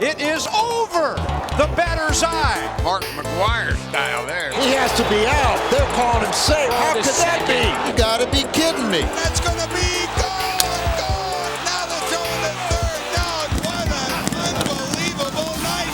It is over the batter's eye. Mark McGwire style there. He has to be out. They're calling him safe. How could that be? You gotta be kidding me. That's gonna be gone. Now they're throwing the third down. What an unbelievable night.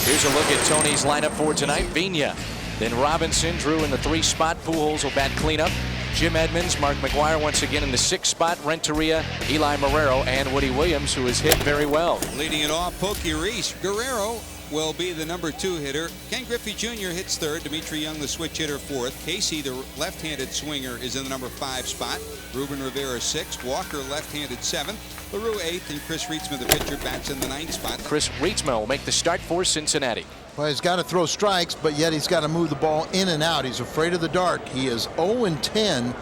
Here's a look at Tony's lineup for tonight. Vigna, then Robinson, Drew in the 3 spot. Pujols will bat cleanup. Jim Edmonds, Mark McGwire once again in the 6 spot. Renteria, Eli Marrero, and Woody Williams, who has hit very well. Leading it off, Pokey Reese. Guerrero will be the number 2 hitter. Ken Griffey Jr. hits 3rd. Dimitri Young, the switch hitter, 4th. Casey, the left-handed swinger, is in the number 5 spot. Ruben Rivera, 6th. Walker, left-handed, 7th. LaRue, 8th. And Chris Rietzma, the pitcher, bats in the 9th spot. Chris Rietzma will make the start for Cincinnati. Well, he's got to throw strikes, but yet he's got to move the ball in and out. He's afraid of the dark. He is 0-10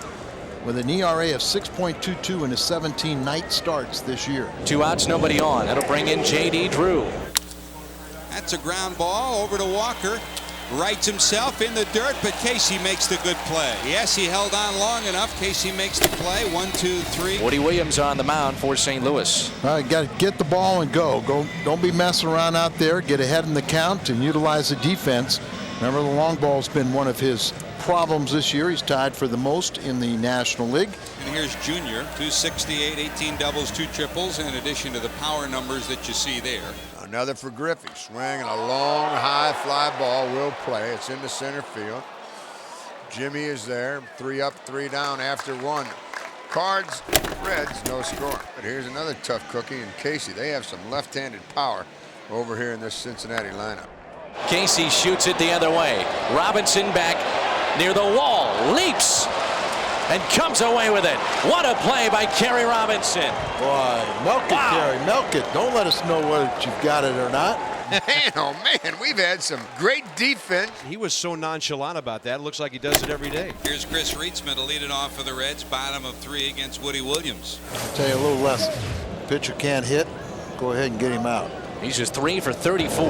with an ERA of 6.22 in his 17 night starts this year. 2 outs, nobody on. That'll bring in J.D. Drew. That's a ground ball over to Walker. Rights himself in the dirt, but Casey makes the good play. Yes, he held on long enough. Casey makes the play. 1, 2, 3. Woody Williams on the mound for St. Louis. All right, got to get the ball and go. Don't be messing around out there. Get ahead in the count and utilize the defense. Remember, the long ball's been one of his problems this year. He's tied for the most in the National League. And here's Junior, 268, 18 doubles, 2 triples, in addition to the power numbers that you see there. Another for Griffey. Swing and a long high fly ball will play. It's in the center field. Jimmy is there. 3 up, 3 down after 1. Cards-Reds, no score. But here's another tough cookie in Casey. They have some left-handed power over here in this Cincinnati lineup. Casey shoots it the other way. Robinson back near the wall, leaps and comes away with it. What a play by Kerry Robinson. Boy, milk it, Kerry, milk it. Don't let us know whether you've got it or not. Man, oh man, we've had some great defense. He was so nonchalant about that. It looks like he does it every day. Here's Chris Rietzma to lead it off for the Reds. Bottom of 3 against Woody Williams. I'll tell you a little lesson. Pitcher can't hit. Go ahead and get him out. He's just 3 for 34.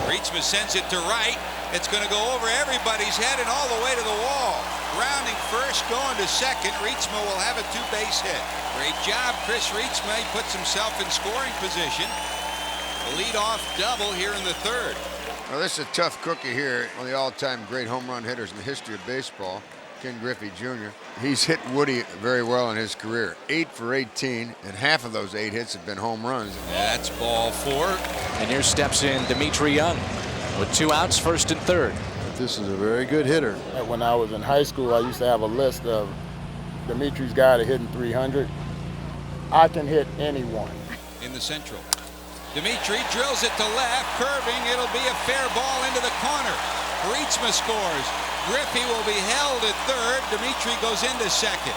Rietzma sends it to right. It's going to go over everybody's head and all the way to the wall. Rounding first, going to second. Rietzma will have a 2-base hit. Great job, Chris Rietzma. He puts himself in scoring position. The leadoff double here in the 3rd. Well, this is a tough cookie here. One of the all-time great home run hitters in the history of baseball, Ken Griffey Jr. He's hit Woody very well in his career. 8 for 18, and half of those 8 hits have been home runs. That's ball 4. And here steps in Dimitri Young with 2 outs, 1st and 3rd. This is a very good hitter. When I was in high school, I used to have a list of Dimitri's guy to hitting 300. I can hit anyone. In the Central. Dimitri drills it to left, curving. It'll be a fair ball into the corner. Rietzma scores. Griffey will be held at 3rd. Dimitri goes into 2nd.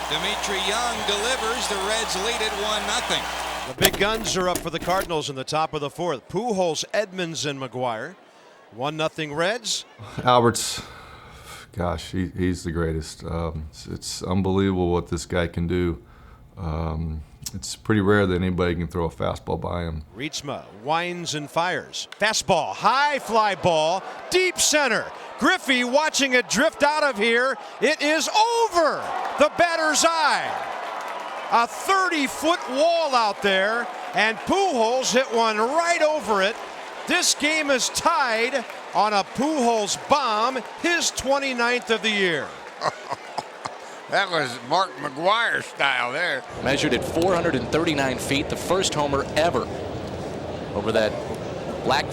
Dimitri Young delivers. The Reds lead it 1-0. The big guns are up for the Cardinals in the top of the 4th. Pujols, Edmonds, and McGwire. 1-0 Reds. Albert's, gosh, he's the greatest. It's unbelievable what this guy can do. It's pretty rare that anybody can throw a fastball by him. Rietzma winds and fires. Fastball, high fly ball, deep center. Griffey watching it drift out of here. It is over the batter's eye. A 30-foot wall out there, and Pujols hit one right over it. This game is tied on a Pujols bomb, his 29th of the year. That was Mark McGwire style there. Measured at 439 feet, the first homer ever over that black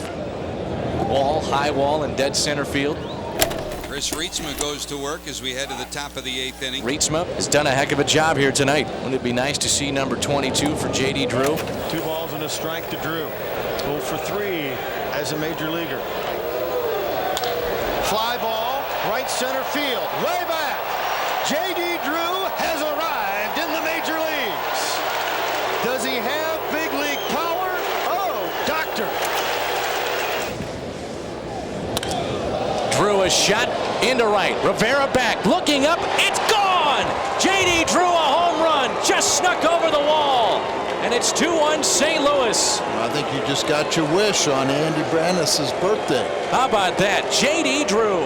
wall, high wall in dead center field. Chris Rietzma goes to work as we head to the top of the 8th inning. Rietzma has done a heck of a job here tonight. Wouldn't it be nice to see number 22 for J.D. Drew? 2 balls and a strike to Drew. 0 for 3 as a major leaguer. Fly ball, right center field, way back. J.D. Drew has arrived in the major leagues. Does he have big league power? Oh, doctor. Drew a shot into right. Rivera back, looking up. It's gone! J.D. Drew a home run. Just snuck over the wall. and it's 2-1 St. Louis. I think you just got your wish on Andy Brannis' birthday. How about that? J.D. Drew.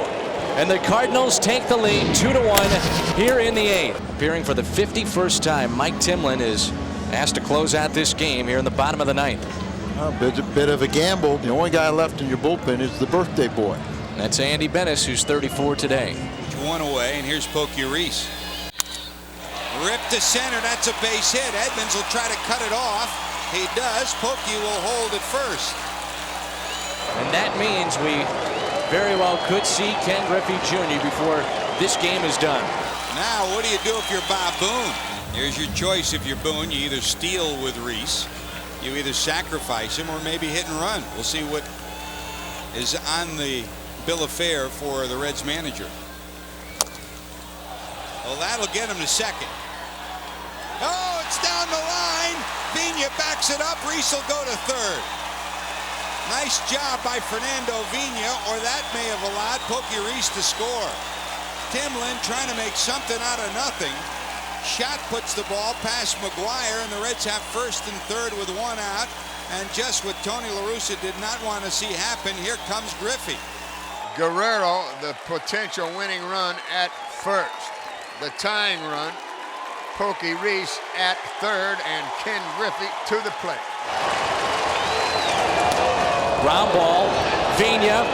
And the Cardinals take the lead 2-1 here in the 8th. Appearing for the 51st time, Mike Timlin is asked to close out this game here in the bottom of the 9th. A bit of a gamble. The only guy left in your bullpen is the birthday boy. That's Andy Bennis, who's 34 today. One away, and here's Pujols. Ripped to center, that's a base hit. Edmonds will try to cut it off. He does. Pokey will hold at first. And that means we very well could see Ken Griffey Jr. before this game is done. Now, what do you do if you're Bob Boone? Here's your choice if you're Boone. You either steal with Reese, you either sacrifice him, or maybe hit and run. We'll see what is on the bill of fare for the Reds manager. Well, that'll get him to second. Oh, it's down the line. Vigna backs it up. Reese will go to third. Nice job by Fernando Vigna, or that may have allowed Pokey Reese to score. Timlin trying to make something out of nothing. Shot puts the ball past McGuire, and the Reds have first and third with one out. And just what Tony La Russa did not want to see happen, here comes Griffey. Guerrero, the potential winning run at first. The tying run, Pokey Reese at third, and Ken Griffey to the plate. Ground ball. Vigna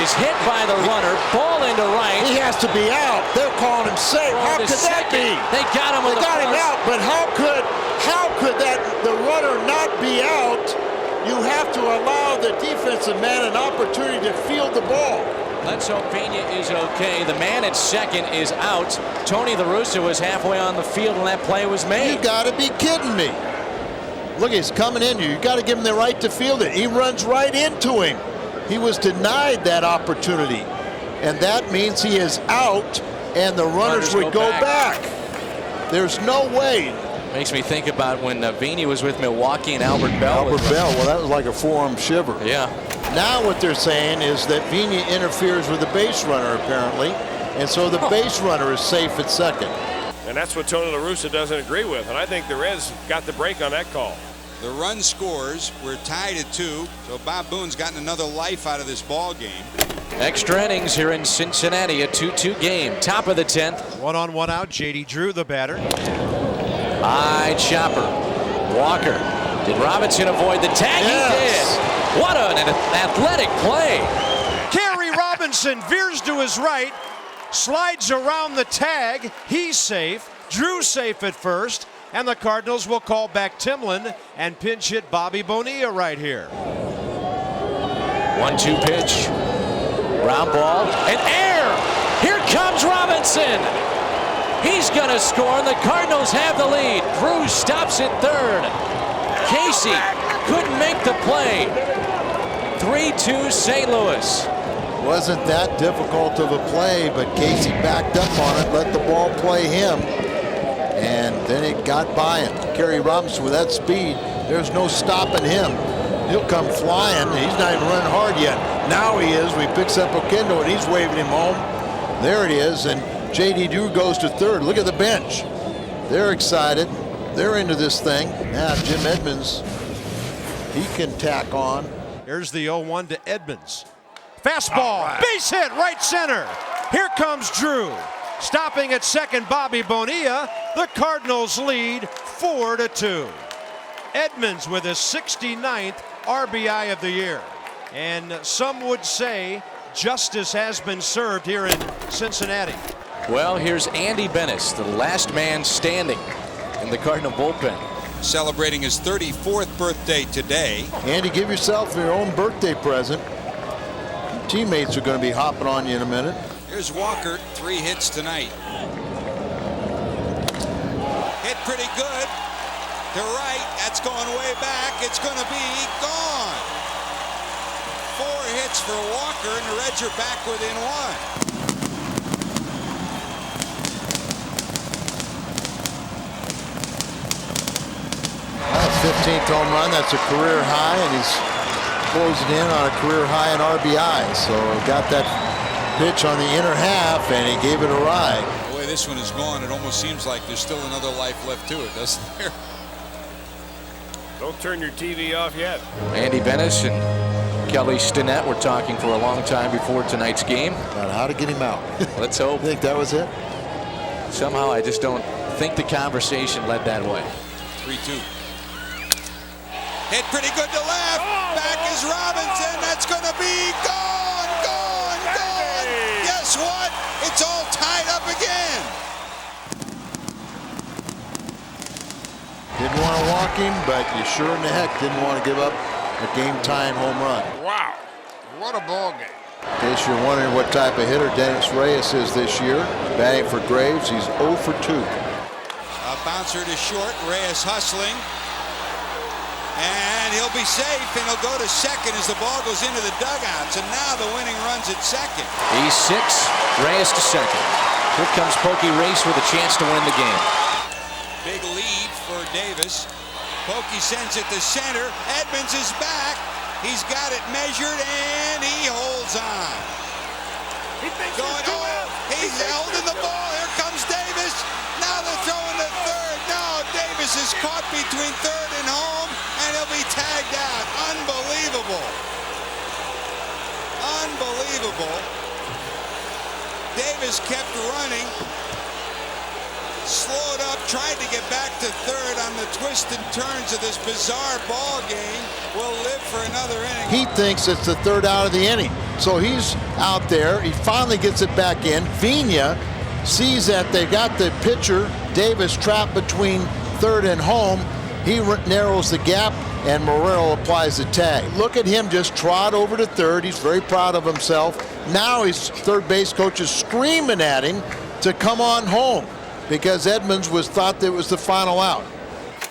is hit by the runner. Ball into right. He has to be out. They're calling him safe. How could that be? They got him. They got him out, but how could the runner not be out? You have to allow the defensive man an opportunity to field the ball. Let's hope Vigna is okay. The man at second is out. Tony La Russa was halfway on the field when that play was made. You got to be kidding me. Look, he's coming in you. You got to give him the right to field it. He runs right into him. He was denied that opportunity. And that means he is out, and the runners would go back. There's no way. Makes me think about when Vigna was with Milwaukee and Albert Bell. Well, that was like a forearm shiver. Yeah. Now what they're saying is that Vigna interferes with the base runner, apparently, and so the base runner is safe at second. And that's what Tony La Russa doesn't agree with, and I think the Reds got the break on that call. The run scores. We're tied at 2, so Bob Boone's gotten another life out of this ball game. Extra innings here in Cincinnati, a 2-2 game. Top of the 10th. 1 on 1 out. J.D. Drew, the batter. High chopper. Walker. Did Robinson avoid the tag? Yes. He did. What an athletic play. Gary Robinson veers to his right, slides around the tag. He's safe. Drew safe at first. And the Cardinals will call back Timlin and pinch hit Bobby Bonilla right here. 1-2 pitch. Ground ball. And air. Here comes Robinson. He's going to score, and the Cardinals have the lead. Drew stops at third. Casey couldn't make the play. 3-2 St. Louis. Wasn't that difficult of a play, but Casey backed up on it, let the ball play him, and then it got by him. Gary Robinson with that speed, there's no stopping him. He'll come flying. He's not even running hard yet. Now he is. We picks up Oquendo, and he's waving him home. There it is, and J.D. Drew goes to third. Look at the bench. They're excited. They're into this thing. Now Jim Edmonds, he can tack on. Here's the 0-1 to Edmonds. Fastball, base hit, right center. Here comes Drew. Stopping at second, Bobby Bonilla. The Cardinals lead 4-2. Edmonds with his 69th RBI of the year. And some would say justice has been served here in Cincinnati. Well, here's Andy Bennis, the last man standing in the Cardinal bullpen. Celebrating his 34th birthday today. Andy, give yourself your own birthday present. Your teammates are going to be hopping on you in a minute. Here's Walker, 3 hits tonight. Hit pretty good. To right, that's going way back. It's going to be gone. 4 hits for Walker, and the Reds are back within 1. 15th home run, that's a career high, and he's closing in on a career high in RBI. So got that pitch on the inner half, and he gave it a ride. The way this one is going, it almost seems like there's still another life left to it, doesn't there? Don't turn your TV off yet. Andy Bennis and Kelly Stinnett were talking for a long time before tonight's game. About how to get him out. Let's hope. I think that was it. Somehow I just don't think the conversation led that way. 3-2. Hit pretty good to left. Back is Robinson. That's going to be gone, gone, gone. Guess what? It's all tied up again. Didn't want to walk him, but you sure in the heck didn't want to give up a game-tying home run. Wow, what a ball game. In case you're wondering what type of hitter Dennis Reyes is this year, batting for Graves, he's 0 for 2. A bouncer to short. Reyes hustling. And he'll be safe, and he'll go to second as the ball goes into the dugouts. And now the winning run's at second. He's 6, Reyes to second. Here comes Pokey Race with a chance to win the game. Big lead for Davis. Pokey sends it to center. Edmonds is back. He's got it measured, and he holds on. He thinks He's holding the ball. Here comes Davis. Now they're throwing to third. No, Davis is caught between third and home, and he'll be tagged out. Unbelievable. Unbelievable. Davis kept running. Slowed up, tried to get back to third on the twists and turns of this bizarre ball game. Will live for another inning. He thinks it's the third out of the inning. So he's out there. He finally gets it back in. Vina sees that they got the pitcher, Davis, trapped between third and home. He narrows the gap, and Marrero applies the tag. Look at him just trot over to third. He's very proud of himself. Now his third base coach is screaming at him to come on home, because Edmonds thought that it was the final out.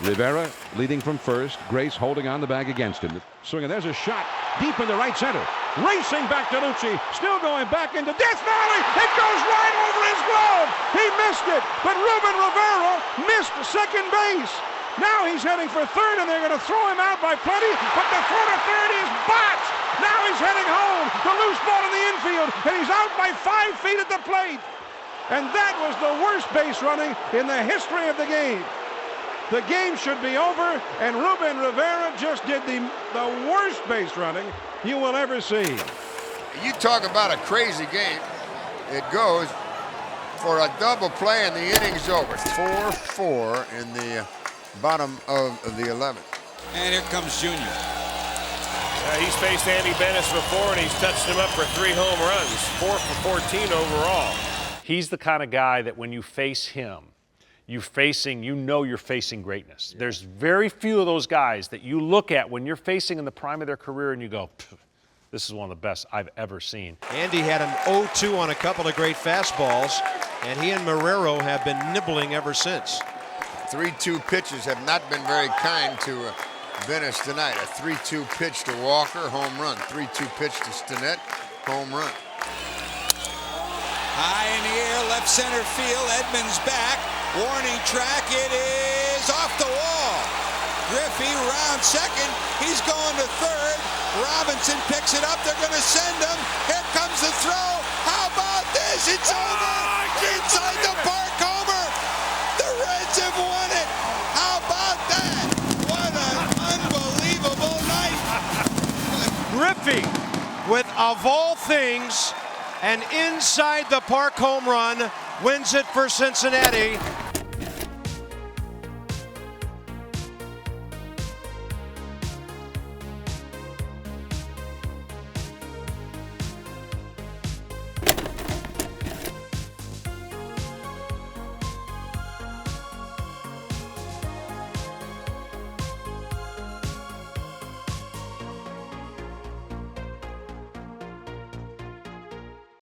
Rivera leading from first. Grace holding on the bag against him. Swinging. There's a shot deep in the right center. Racing back to Lucci. Still going back into Death Valley. It goes right over his glove. He missed it. But Ruben Rivera missed second base. Now he's heading for third, and they're going to throw him out by plenty. But the throw to third is botched. Now he's heading home. The loose ball in the infield. And he's out by 5 feet at the plate. And that was the worst base running in the history of the game. The game should be over, and Ruben Rivera just did the worst base running you will ever see. You talk about a crazy game. It goes for a double play, and the inning's over. 4-4 in the bottom of the 11th. And here comes Junior. He's faced Andy Bennis before, and he's touched him up for 3 home runs. 4 for 14 overall. He's the kind of guy that when you face him, you're facing greatness. Yeah. There's very few of those guys that you look at when you're facing in the prime of their career and you go, this is one of the best I've ever seen. Andy had an 0-2 on a couple of great fastballs, and he and Marrero have been nibbling ever since. 3-2 pitches have not been very kind to Bennis tonight. A 3-2 pitch to Walker, home run. 3-2 pitch to Stinnett, home run. High in the air, left center field. Edmonds back. Warning track. It is off the wall. Griffey round second. He's going to third. Robinson picks it up. They're going to send him. Here comes the throw. How about this? It's over. Inside the park homer. The Reds have won it. How about that? What an unbelievable night. Griffey, with, of all things, an inside the park home run, wins it for Cincinnati.